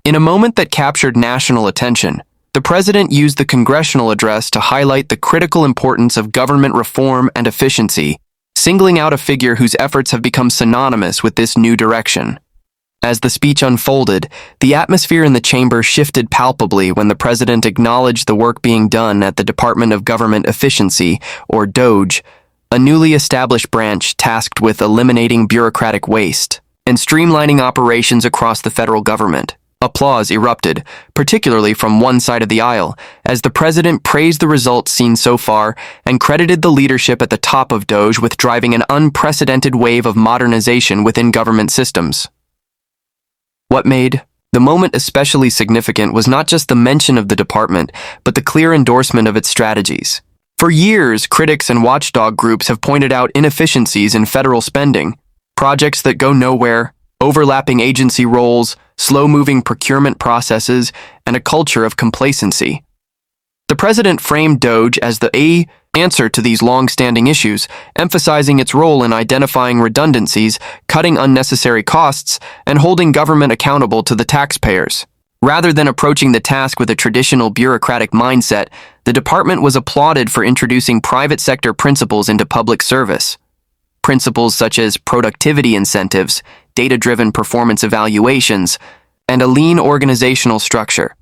In a moment that captured national attention, the president used the congressional address to highlight the critical importance of government reform and efficiency, singling out a figure whose efforts have become synonymous with this new direction. As the speech unfolded, the atmosphere in the chamber shifted palpably when the president acknowledged the work being done at the Department of Government Efficiency, or DOGE, a newly established branch tasked with eliminating bureaucratic waste and streamlining operations across the federal government. Applause erupted, particularly from one side of the aisle, as the president praised the results seen so far and credited the leadership at the top of DOGE with driving an unprecedented wave of modernization within government systems. What made the moment especially significant was not just the mention of the department, but the clear endorsement of its strategies. For years, critics and watchdog groups have pointed out inefficiencies in federal spending, projects that go nowhere, overlapping agency roles, slow-moving procurement processes, and a culture of complacency. The president framed DOGE as the answer to these long-standing issues, emphasizing its role in identifying redundancies, cutting unnecessary costs, and holding government accountable to the taxpayers. Rather than approaching the task with a traditional bureaucratic mindset, the department was applauded for introducing private sector principles into public service. Principles such as productivity incentives, data-driven performance evaluations, and a lean organizational structure.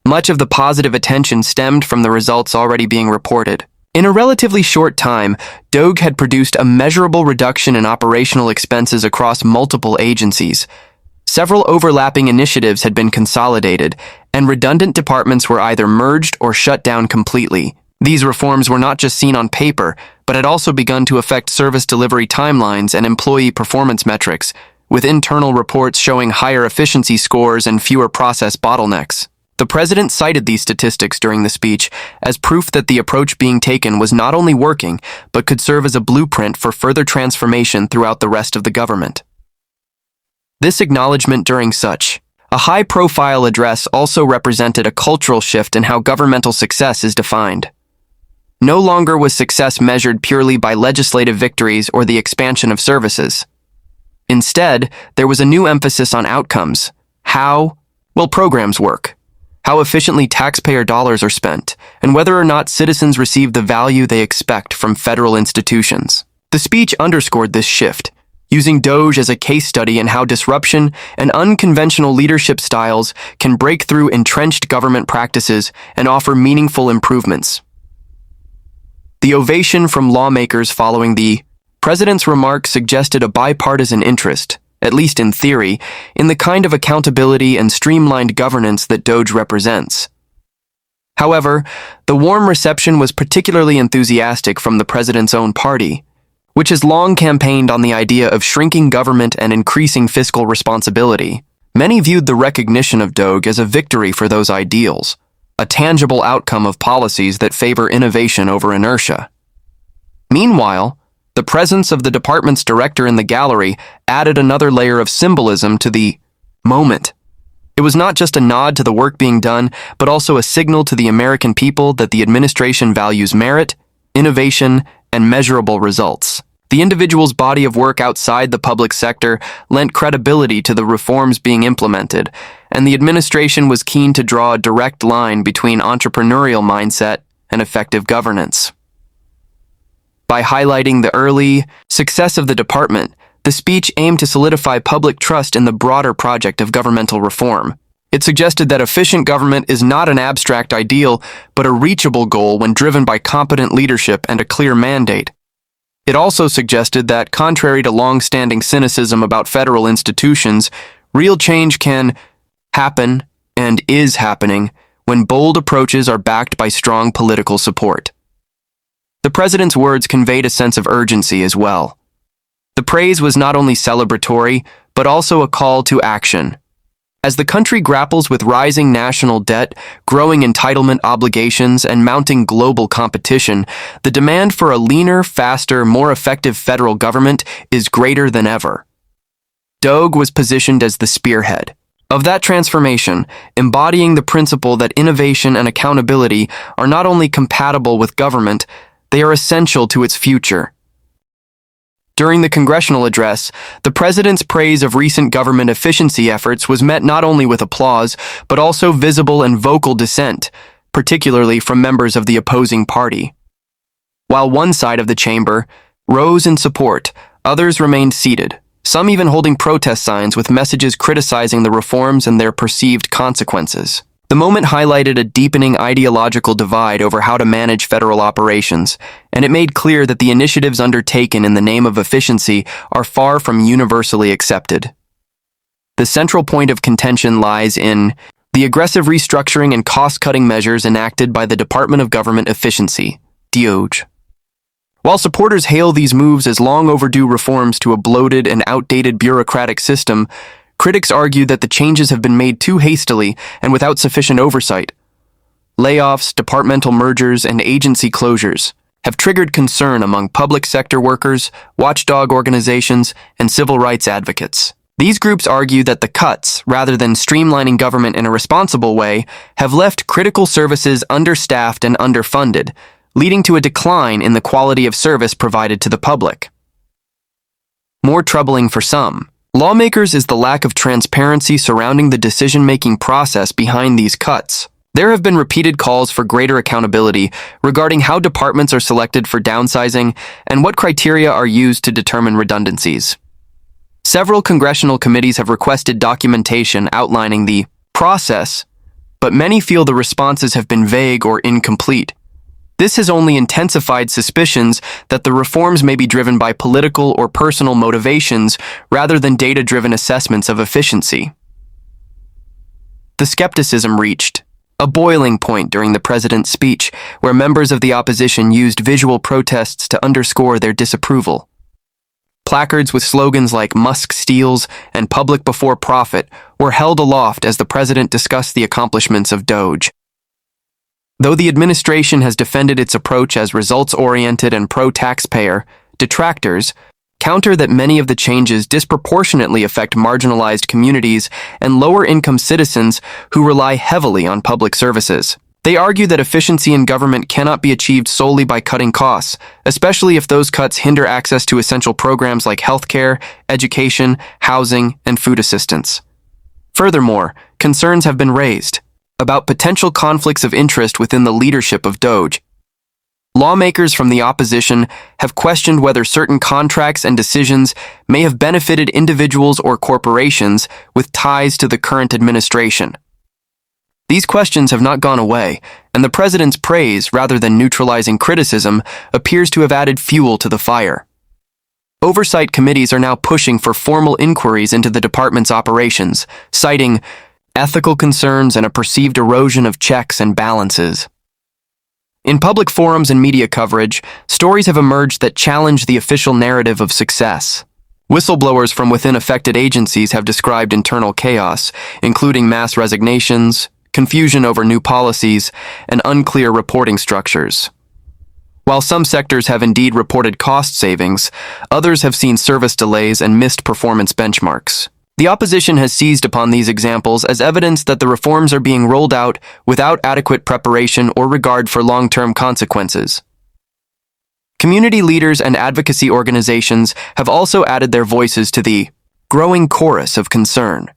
Much of the positive attention stemmed from the results already being reported. In a relatively short time, DOGE had produced a measurable reduction in operational expenses across multiple agencies. Several overlapping initiatives had been consolidated, and redundant departments were either merged or shut down completely. These reforms were not just seen on paper, but had also begun to affect service delivery timelines and employee performance metrics, with internal reports showing higher efficiency scores and fewer process bottlenecks. The president cited these statistics during the speech as proof that the approach being taken was not only working, but could serve as a blueprint for further transformation throughout the rest of the government. This acknowledgement during such a high-profile address also represented a cultural shift in how governmental success is defined. No longer was success measured purely by legislative victories or the expansion of services. Instead, there was a new emphasis on outcomes. How programs work, how efficiently taxpayer dollars are spent, and whether or not citizens receive the value they expect from federal institutions. The speech underscored this shift, using DOGE as a case study in how disruption and unconventional leadership styles can break through entrenched government practices and offer meaningful improvements. The ovation from lawmakers following the president's remarks suggested a bipartisan interest, at least in theory, in the kind of accountability and streamlined governance that DOGE represents. However, the warm reception was particularly enthusiastic from the president's own party, which has long campaigned on the idea of shrinking government and increasing fiscal responsibility. Many viewed the recognition of DOGE as a victory for those ideals, a tangible outcome of policies that favor innovation over inertia. Meanwhile, the presence of the department's director in the gallery added another layer of symbolism to the moment. It was not just a nod to the work being done, but also a signal to the American people that the administration values merit, innovation, and measurable results. The individual's body of work outside the public sector lent credibility to the reforms being implemented, and the administration was keen to draw a direct line between entrepreneurial mindset and effective governance. By highlighting the early success of the department, the speech aimed to solidify public trust in the broader project of governmental reform. It suggested that efficient government is not an abstract ideal, but a reachable goal when driven by competent leadership and a clear mandate. It also suggested that, contrary to long-standing cynicism about federal institutions, real change can happen and is happening when bold approaches are backed by strong political support. The president's words conveyed a sense of urgency as well. The praise was not only celebratory, but also a call to action. As the country grapples with rising national debt, growing entitlement obligations, and mounting global competition, the demand for a leaner, faster, more effective federal government is greater than ever. DOGE was positioned as the spearhead of that transformation, embodying the principle that innovation and accountability are not only compatible with government, they are essential to its future. During the congressional address, the president's praise of recent government efficiency efforts was met not only with applause, but also visible and vocal dissent, particularly from members of the opposing party. While one side of the chamber rose in support, others remained seated, some even holding protest signs with messages criticizing the reforms and their perceived consequences. The moment highlighted a deepening ideological divide over how to manage federal operations, and it made clear that the initiatives undertaken in the name of efficiency are far from universally accepted. The central point of contention lies in the aggressive restructuring and cost-cutting measures enacted by the Department of Government Efficiency, DOGE. While supporters hail these moves as long overdue reforms to a bloated and outdated bureaucratic system, critics argue that the changes have been made too hastily and without sufficient oversight. Layoffs, departmental mergers, and agency closures have triggered concern among public sector workers, watchdog organizations, and civil rights advocates. These groups argue that the cuts, rather than streamlining government in a responsible way, have left critical services understaffed and underfunded, leading to a decline in the quality of service provided to the public. More troubling for some lawmakers is the lack of transparency surrounding the decision-making process behind these cuts. There have been repeated calls for greater accountability regarding how departments are selected for downsizing and what criteria are used to determine redundancies. Several congressional committees have requested documentation outlining the process, but many feel the responses have been vague or incomplete. This has only intensified suspicions that the reforms may be driven by political or personal motivations rather than data-driven assessments of efficiency. The skepticism reached a boiling point during the president's speech, where members of the opposition used visual protests to underscore their disapproval. Placards with slogans like "Musk steals" and "Public before profit" were held aloft as the president discussed the accomplishments of DOGE. Though the administration has defended its approach as results-oriented and pro-taxpayer, detractors counter that many of the changes disproportionately affect marginalized communities and lower-income citizens who rely heavily on public services. They argue that efficiency in government cannot be achieved solely by cutting costs, especially if those cuts hinder access to essential programs like healthcare, education, housing, and food assistance. Furthermore, concerns have been raised about potential conflicts of interest within the leadership of DOGE. Lawmakers from the opposition have questioned whether certain contracts and decisions may have benefited individuals or corporations with ties to the current administration. These questions have not gone away, and the president's praise, rather than neutralizing criticism, appears to have added fuel to the fire. Oversight committees are now pushing for formal inquiries into the department's operations, citing ethical concerns and a perceived erosion of checks and balances. In public forums and media coverage, stories have emerged that challenge the official narrative of success. Whistleblowers from within affected agencies have described internal chaos, including mass resignations, confusion over new policies, and unclear reporting structures. While some sectors have indeed reported cost savings, others have seen service delays and missed performance benchmarks. The opposition has seized upon these examples as evidence that the reforms are being rolled out without adequate preparation or regard for long-term consequences. Community leaders and advocacy organizations have also added their voices to the growing chorus of concern.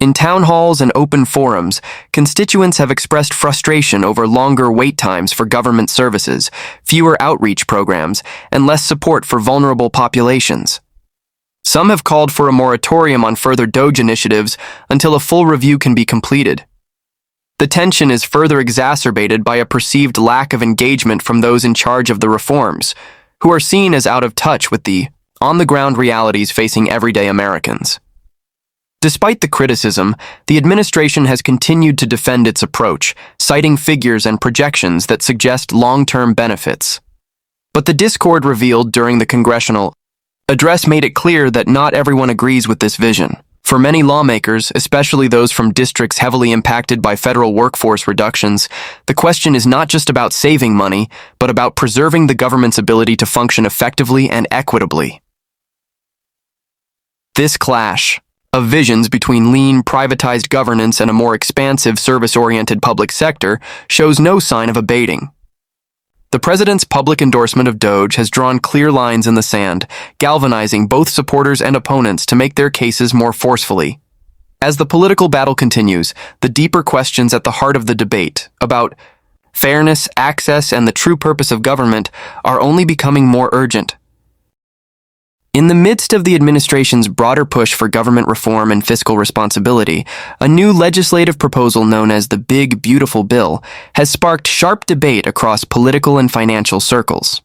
In town halls and open forums, constituents have expressed frustration over longer wait times for government services, fewer outreach programs, and less support for vulnerable populations. Some have called for a moratorium on further DOGE initiatives until a full review can be completed. The tension is further exacerbated by a perceived lack of engagement from those in charge of the reforms, who are seen as out of touch with the on-the-ground realities facing everyday Americans. Despite the criticism, the administration has continued to defend its approach, citing figures and projections that suggest long-term benefits. But the discord revealed during the congressional address made it clear that not everyone agrees with this vision. For many lawmakers, especially those from districts heavily impacted by federal workforce reductions, the question is not just about saving money, but about preserving the government's ability to function effectively and equitably. This clash of visions between lean, privatized governance and a more expansive, service-oriented public sector shows no sign of abating. The president's public endorsement of DOGE has drawn clear lines in the sand, galvanizing both supporters and opponents to make their cases more forcefully. As the political battle continues, the deeper questions at the heart of the debate about fairness, access, and the true purpose of government are only becoming more urgent. In the midst of the administration's broader push for government reform and fiscal responsibility, a new legislative proposal known as the Big Beautiful Bill has sparked sharp debate across political and financial circles.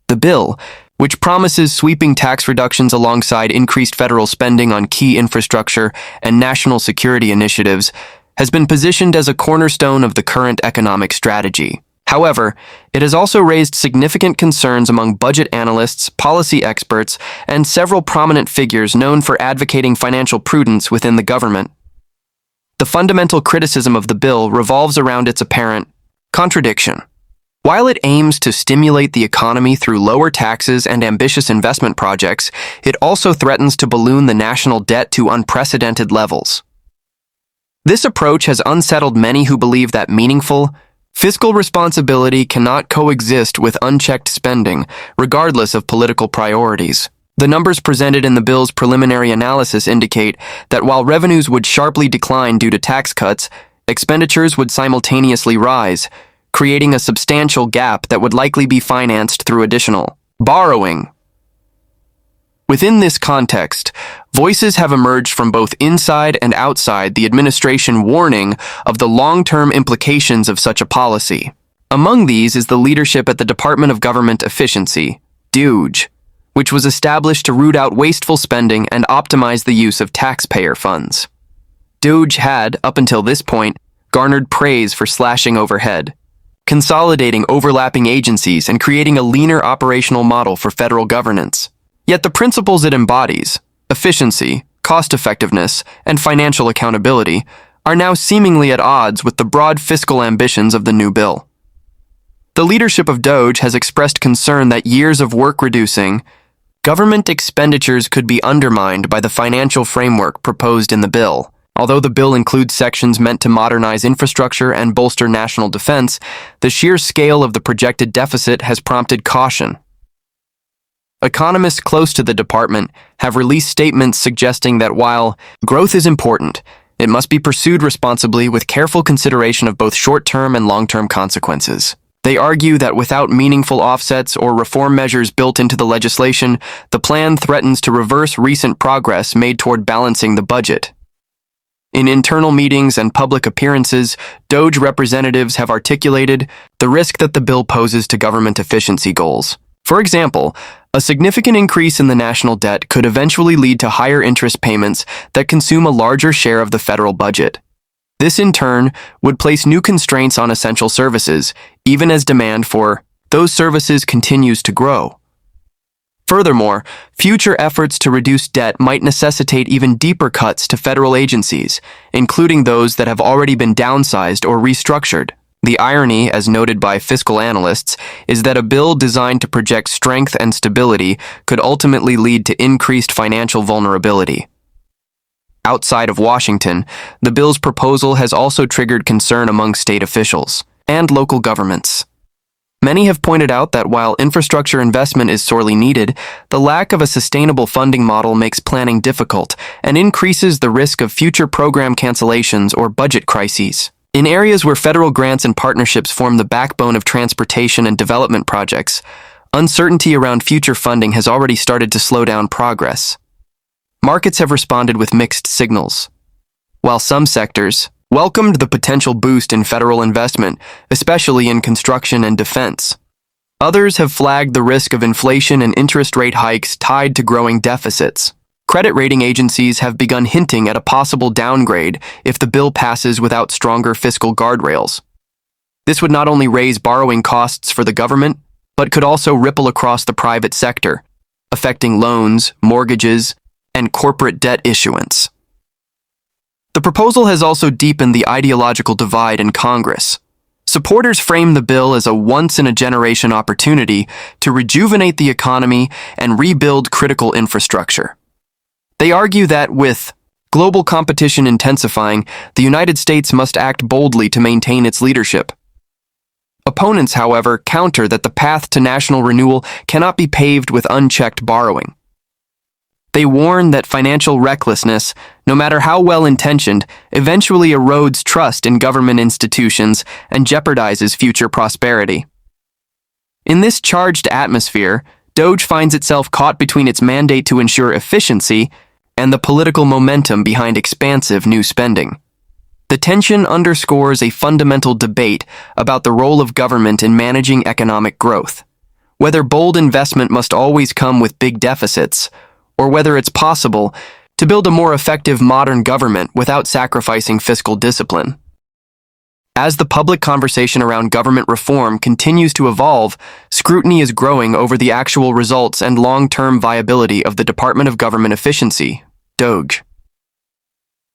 The bill, which promises sweeping tax reductions alongside increased federal spending on key infrastructure and national security initiatives, has been positioned as a cornerstone of the current economic strategy. However, it has also raised significant concerns among budget analysts, policy experts, and several prominent figures known for advocating financial prudence within the government. The fundamental criticism of the bill revolves around its apparent contradiction. While it aims to stimulate the economy through lower taxes and ambitious investment projects, it also threatens to balloon the national debt to unprecedented levels. This approach has unsettled many who believe that meaningful, fiscal responsibility cannot coexist with unchecked spending, regardless of political priorities. The numbers presented in the bill's preliminary analysis indicate that while revenues would sharply decline due to tax cuts, expenditures would simultaneously rise, creating a substantial gap that would likely be financed through additional borrowing. Within this context, voices have emerged from both inside and outside the administration warning of the long-term implications of such a policy. Among these is the leadership at the Department of Government Efficiency, DOGE, which was established to root out wasteful spending and optimize the use of taxpayer funds. DOGE had, up until this point, garnered praise for slashing overhead, consolidating overlapping agencies and creating a leaner operational model for federal governance. Yet the principles it embodies, efficiency, cost-effectiveness, and financial accountability, are now seemingly at odds with the broad fiscal ambitions of the new bill. The leadership of DOGE has expressed concern that years of work reducing government expenditures could be undermined by the financial framework proposed in the bill. Although the bill includes sections meant to modernize infrastructure and bolster national defense, the sheer scale of the projected deficit has prompted caution. Economists close to the department have released statements suggesting that while growth is important, it must be pursued responsibly with careful consideration of both short-term and long-term consequences. They argue that without meaningful offsets or reform measures built into the legislation, the plan threatens to reverse recent progress made toward balancing the budget. In internal meetings and public appearances, DOGE representatives have articulated the risk that the bill poses to government efficiency goals. For example, a significant increase in the national debt could eventually lead to higher interest payments that consume a larger share of the federal budget. This, in turn, would place new constraints on essential services, even as demand for those services continues to grow. Furthermore, future efforts to reduce debt might necessitate even deeper cuts to federal agencies, including those that have already been downsized or restructured. The irony, as noted by fiscal analysts, is that a bill designed to project strength and stability could ultimately lead to increased financial vulnerability. Outside of Washington, the bill's proposal has also triggered concern among state officials and local governments. Many have pointed out that while infrastructure investment is sorely needed, the lack of a sustainable funding model makes planning difficult and increases the risk of future program cancellations or budget crises. In areas where federal grants and partnerships form the backbone of transportation and development projects, uncertainty around future funding has already started to slow down progress. Markets have responded with mixed signals. While some sectors welcomed the potential boost in federal investment, especially in construction and defense, others have flagged the risk of inflation and interest rate hikes tied to growing deficits. Credit rating agencies have begun hinting at a possible downgrade if the bill passes without stronger fiscal guardrails. This would not only raise borrowing costs for the government, but could also ripple across the private sector, affecting loans, mortgages, and corporate debt issuance. The proposal has also deepened the ideological divide in Congress. Supporters frame the bill as a once-in-a-generation opportunity to rejuvenate the economy and rebuild critical infrastructure. They argue that with global competition intensifying, the United States must act boldly to maintain its leadership. Opponents, however, counter that the path to national renewal cannot be paved with unchecked borrowing. They warn that financial recklessness, no matter how well-intentioned, eventually erodes trust in government institutions and jeopardizes future prosperity. In this charged atmosphere, Doge finds itself caught between its mandate to ensure efficiency and the political momentum behind expansive new spending. The tension underscores a fundamental debate about the role of government in managing economic growth, whether bold investment must always come with big deficits, or whether it's possible to build a more effective modern government without sacrificing fiscal discipline. As the public conversation around government reform continues to evolve, scrutiny is growing over the actual results and long-term viability of the Department of Government Efficiency, DOGE.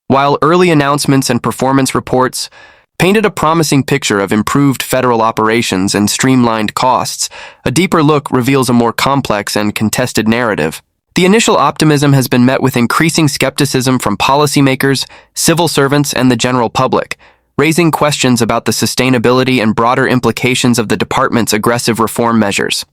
While early announcements and performance reports painted a promising picture of improved federal operations and streamlined costs, a deeper look reveals a more complex and contested narrative. The initial optimism has been met with increasing skepticism from policymakers, civil servants, and the general public, raising questions about the sustainability and broader implications of the department's aggressive reform measures.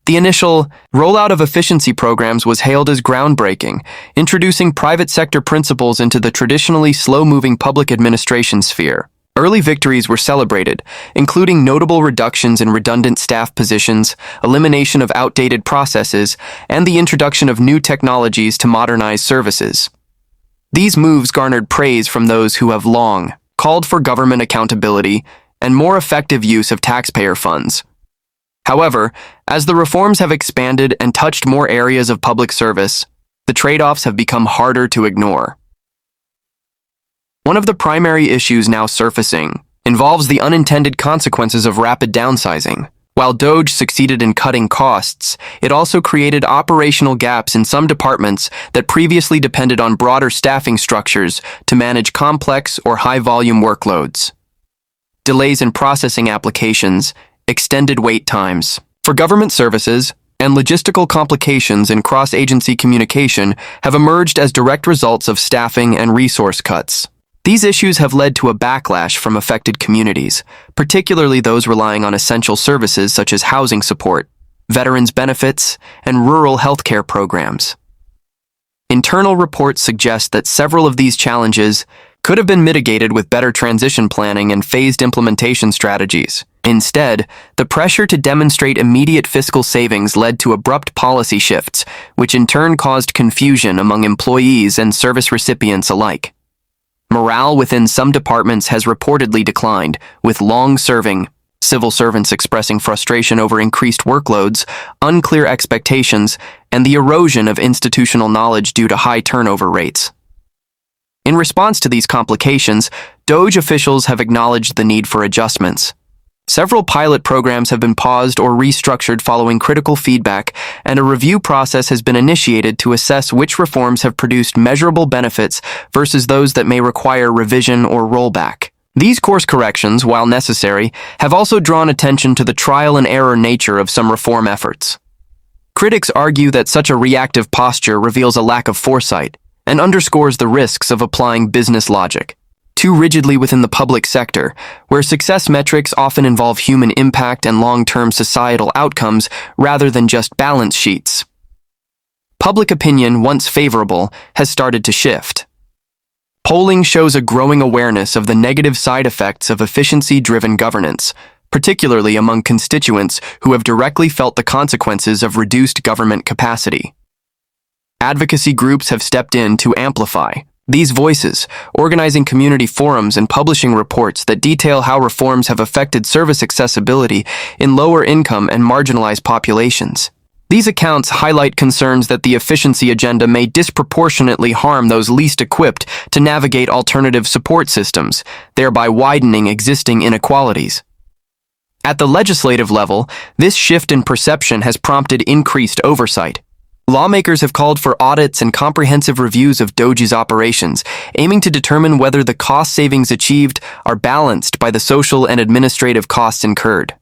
The initial rollout of efficiency programs was hailed as groundbreaking, introducing private sector principles into the traditionally slow-moving public administration sphere. Early victories were celebrated, including notable reductions in redundant staff positions, elimination of outdated processes, and the introduction of new technologies to modernize services. These moves garnered praise from those who have long called for government accountability and more effective use of taxpayer funds. However, as the reforms have expanded and touched more areas of public service, the trade-offs have become harder to ignore. One of the primary issues now surfacing involves the unintended consequences of rapid downsizing. While DOGE succeeded in cutting costs, it also created operational gaps in some departments that previously depended on broader staffing structures to manage complex or high-volume workloads. Delays in processing applications, extended wait times for government services, and logistical complications in cross-agency communication have emerged as direct results of staffing and resource cuts. These issues have led to a backlash from affected communities, particularly those relying on essential services such as housing support, veterans benefits, and rural healthcare programs. Internal reports suggest that several of these challenges could have been mitigated with better transition planning and phased implementation strategies. Instead, the pressure to demonstrate immediate fiscal savings led to abrupt policy shifts, which in turn caused confusion among employees and service recipients alike. Morale within some departments has reportedly declined, with long-serving civil servants expressing frustration over increased workloads, unclear expectations, and the erosion of institutional knowledge due to high turnover rates. In response to these complications, DOGE officials have acknowledged the need for adjustments. Several pilot programs have been paused or restructured following critical feedback, and a review process has been initiated to assess which reforms have produced measurable benefits versus those that may require revision or rollback. These course corrections, while necessary, have also drawn attention to the trial-and-error nature of some reform efforts. Critics argue that such a reactive posture reveals a lack of foresight and underscores the risks of applying business logic too rigidly within the public sector, where success metrics often involve human impact and long-term societal outcomes rather than just balance sheets. Public opinion, once favorable, has started to shift. Polling shows a growing awareness of the negative side effects of efficiency-driven governance, particularly among constituents who have directly felt the consequences of reduced government capacity. Advocacy groups have stepped in to amplify these voices, organizing community forums and publishing reports that detail how reforms have affected service accessibility in lower-income and marginalized populations. These accounts highlight concerns that the efficiency agenda may disproportionately harm those least equipped to navigate alternative support systems, thereby widening existing inequalities. At the legislative level, this shift in perception has prompted increased oversight. Lawmakers have called for audits and comprehensive reviews of DOGE's operations, aiming to determine whether the cost savings achieved are balanced by the social and administrative costs incurred.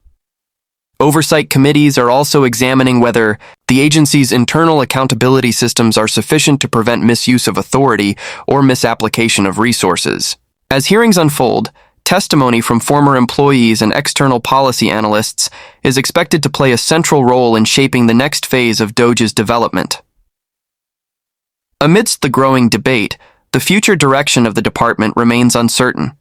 Oversight committees are also examining whether the agency's internal accountability systems are sufficient to prevent misuse of authority or misapplication of resources. As hearings unfold, testimony from former employees and external policy analysts is expected to play a central role in shaping the next phase of DOGE's development. Amidst the growing debate, the future direction of the department remains uncertain.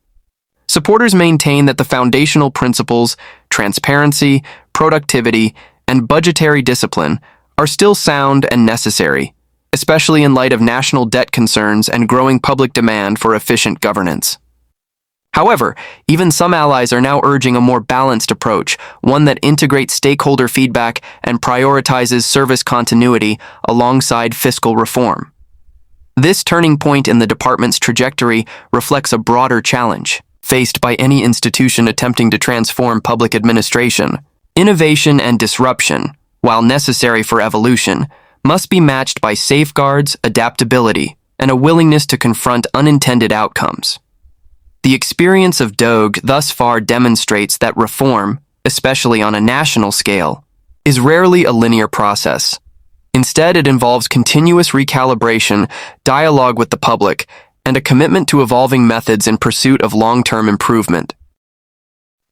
Supporters maintain that the foundational principles, transparency, productivity, and budgetary discipline are still sound and necessary, especially in light of national debt concerns and growing public demand for efficient governance. However, even some allies are now urging a more balanced approach, one that integrates stakeholder feedback and prioritizes service continuity alongside fiscal reform. This turning point in the department's trajectory reflects a broader challenge faced by any institution attempting to transform public administration. Innovation and disruption, while necessary for evolution, must be matched by safeguards, adaptability, and a willingness to confront unintended outcomes. The experience of DOGE thus far demonstrates that reform, especially on a national scale, is rarely a linear process. Instead, it involves continuous recalibration, dialogue with the public, and a commitment to evolving methods in pursuit of long-term improvement.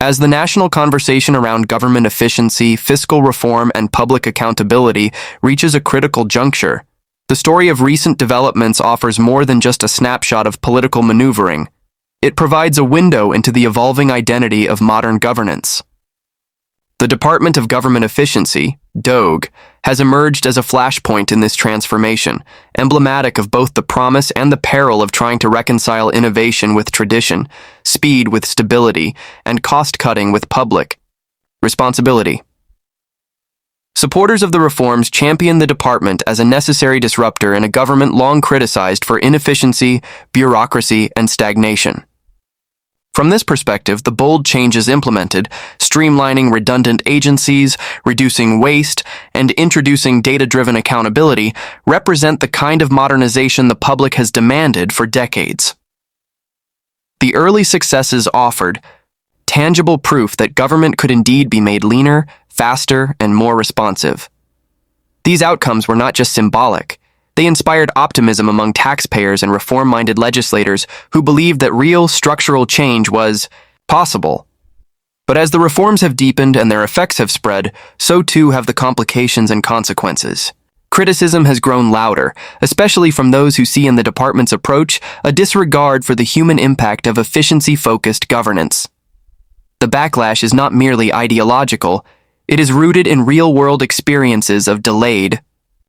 As the national conversation around government efficiency, fiscal reform, and public accountability reaches a critical juncture, the story of recent developments offers more than just a snapshot of political maneuvering. It provides a window into the evolving identity of modern governance. The Department of Government Efficiency, DOGE, has emerged as a flashpoint in this transformation, emblematic of both the promise and the peril of trying to reconcile innovation with tradition, speed with stability, and cost-cutting with public responsibility. Supporters of the reforms champion the department as a necessary disruptor in a government long criticized for inefficiency, bureaucracy, and stagnation. From this perspective, the bold changes implemented, streamlining redundant agencies, reducing waste, and introducing data-driven accountability, represent the kind of modernization the public has demanded for decades. The early successes offered tangible proof that government could indeed be made leaner, faster, and more responsive. These outcomes were not just symbolic. They inspired optimism among taxpayers and reform-minded legislators who believed that real structural change was possible. But as the reforms have deepened and their effects have spread, so too have the complications and consequences. Criticism has grown louder, especially from those who see in the department's approach a disregard for the human impact of efficiency-focused governance. The backlash is not merely ideological, it is rooted in real-world experiences of delayed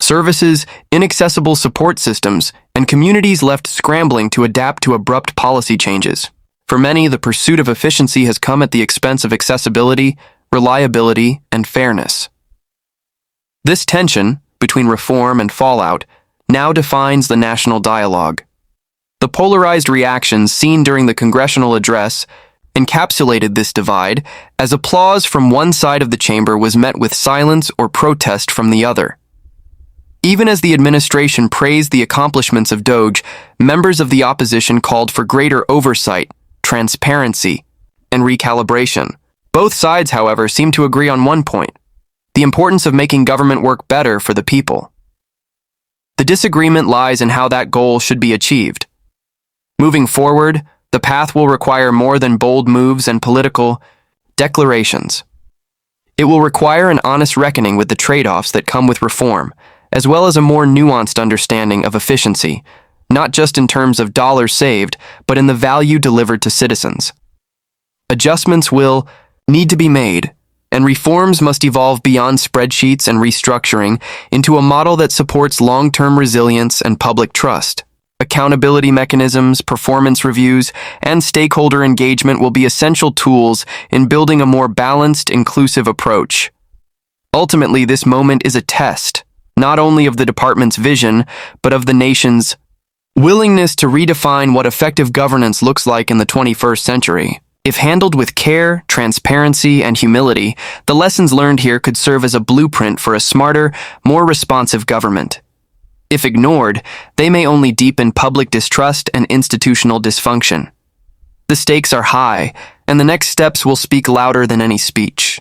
services, inaccessible support systems, and communities left scrambling to adapt to abrupt policy changes. For many, the pursuit of efficiency has come at the expense of accessibility, reliability, and fairness. This tension between reform and fallout now defines the national dialogue. The polarized reactions seen during the congressional address encapsulated this divide, as applause from one side of the chamber was met with silence or protest from the other. Even as the administration praised the accomplishments of DOGE, members of the opposition called for greater oversight, transparency, and recalibration. Both sides, however, seem to agree on one point: the importance of making government work better for the people. The disagreement lies in how that goal should be achieved. Moving forward, the path will require more than bold moves and political declarations. It will require an honest reckoning with the trade-offs that come with reform, as well as a more nuanced understanding of efficiency, not just in terms of dollars saved, but in the value delivered to citizens. Adjustments will need to be made, and reforms must evolve beyond spreadsheets and restructuring into a model that supports long-term resilience and public trust. Accountability mechanisms, performance reviews, and stakeholder engagement will be essential tools in building a more balanced, inclusive approach. Ultimately, this moment is a test, not only of the department's vision, but of the nation's willingness to redefine what effective governance looks like in the 21st century. If handled with care, transparency, and humility, the lessons learned here could serve as a blueprint for a smarter, more responsive government. If ignored, they may only deepen public distrust and institutional dysfunction. The stakes are high, and the next steps will speak louder than any speech.